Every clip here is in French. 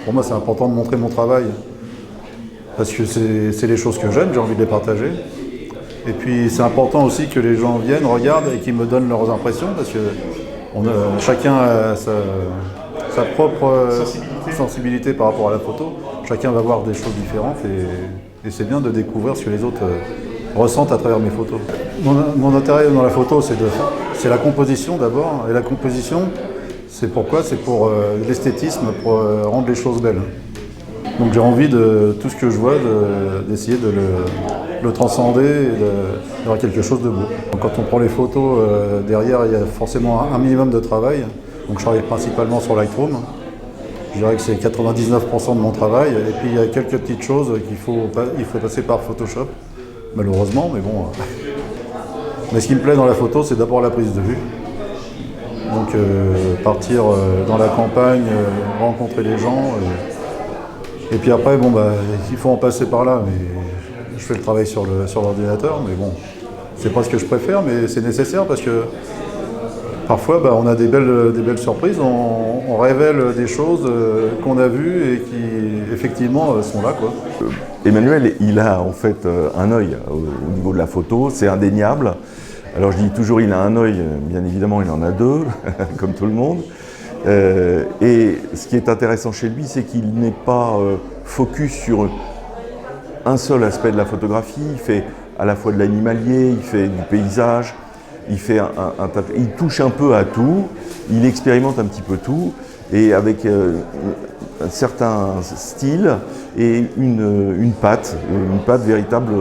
Pour moi, c'est important de montrer mon travail parce que c'est les choses que j'aime, j'ai envie de les partager. Et puis c'est important aussi que les gens viennent, regardent et qu'ils me donnent leurs impressions parce que chacun a sa propre sensibilité par rapport à la photo. Chacun va voir des choses différentes et c'est bien de découvrir ce que les autres ressentent à travers mes photos. Mon intérêt dans la photo, c'est la composition d'abord. Et la composition, c'est pourquoi? C'est pour l'esthétisme, pour rendre les choses belles. Donc j'ai envie de tout ce que je vois, d'essayer de le transcender et d'avoir quelque chose de beau. Donc, quand on prend les photos, derrière il y a forcément un minimum de travail. Donc je travaille principalement sur Lightroom. Je dirais que c'est 99% de mon travail. Et puis il y a quelques petites choses il faut passer par Photoshop, malheureusement, mais bon. Mais ce qui me plaît dans la photo, c'est d'abord la prise de vue. Donc partir dans la campagne, rencontrer les gens. Et puis après, bon, il faut en passer par là. Mais je fais le travail sur l'ordinateur, mais bon, c'est pas ce que je préfère, mais c'est nécessaire parce que parfois, on a des belles surprises. On révèle des choses qu'on a vues et qui, effectivement, sont là, quoi. Emmanuel, il a en fait un œil au niveau de la photo, c'est indéniable. Alors je dis toujours il a un œil, bien évidemment il en a deux, comme tout le monde. Et ce qui est intéressant chez lui, c'est qu'il n'est pas focus sur un seul aspect de la photographie. Il fait à la fois de l'animalier, il fait du paysage, il touche un peu à tout, il expérimente un petit peu tout, et avec un certain style et une patte véritable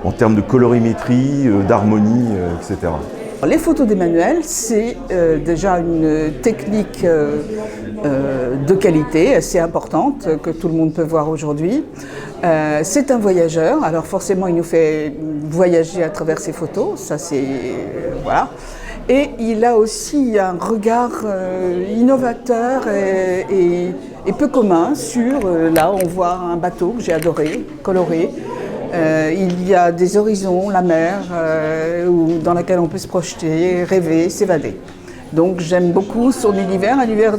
en termes de colorimétrie, d'harmonie, etc. Les photos d'Emmanuel, c'est déjà une technique de qualité assez importante que tout le monde peut voir aujourd'hui. C'est un voyageur, alors forcément il nous fait voyager à travers ses photos, ça c'est voilà. Et il a aussi un regard innovateur et peu commun sur, là on voit un bateau que j'ai adoré, coloré. Il y a des horizons, la mer, dans laquelle on peut se projeter, rêver, s'évader. Donc j'aime beaucoup son univers, un univers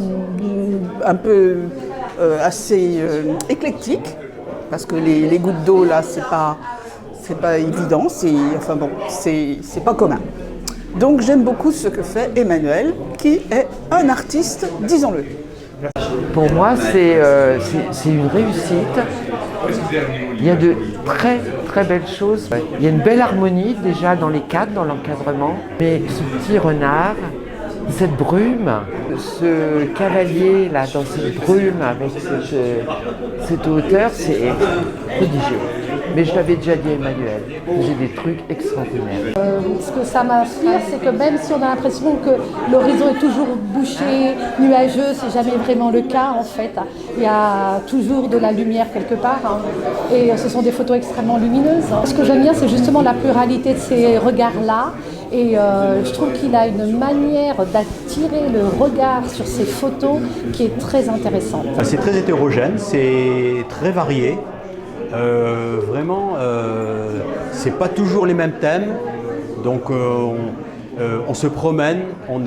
un peu assez éclectique, parce que les gouttes d'eau là, c'est pas évident, c'est pas commun. Donc j'aime beaucoup ce que fait Emmanuel, qui est un artiste, disons-le. Pour moi, c'est une réussite. Il y a de très très belles choses. Il y a une belle harmonie déjà dans les cadres, dans l'encadrement. Mais ce petit renard, cette brume, ce cavalier là dans cette brume avec cette hauteur, c'est prodigieux. Mais je l'avais déjà dit à Emmanuel, j'ai des trucs extraordinaires. Ce que ça m'inspire, c'est que même si on a l'impression que l'horizon est toujours bouché, nuageux, c'est jamais vraiment le cas en fait. Il y a toujours de la lumière quelque part, hein. Et ce sont des photos extrêmement lumineuses. Ce que j'aime bien, c'est justement la pluralité de ces regards-là. Et je trouve qu'il a une manière d'attirer le regard sur ses photos qui est très intéressante. C'est très hétérogène, c'est très varié. Vraiment, c'est pas toujours les mêmes thèmes, donc on se promène, on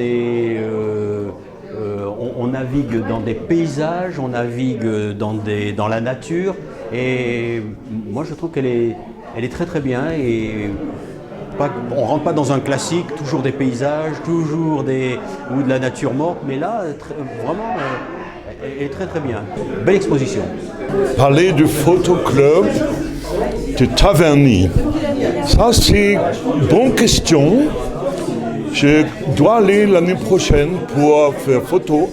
navigue dans des paysages, on navigue dans la nature, et moi je trouve qu'elle est très très bien. Et on ne rentre pas dans un classique, toujours des paysages, toujours ou de la nature morte, mais là vraiment elle est très très bien. Belle exposition. Parler du photoclub de Taverny. Ça, c'est une bonne question. Je dois aller l'année prochaine pour faire photo.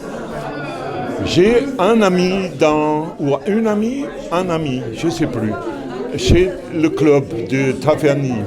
J'ai un ami un ami, je ne sais plus, chez le club de Taverny.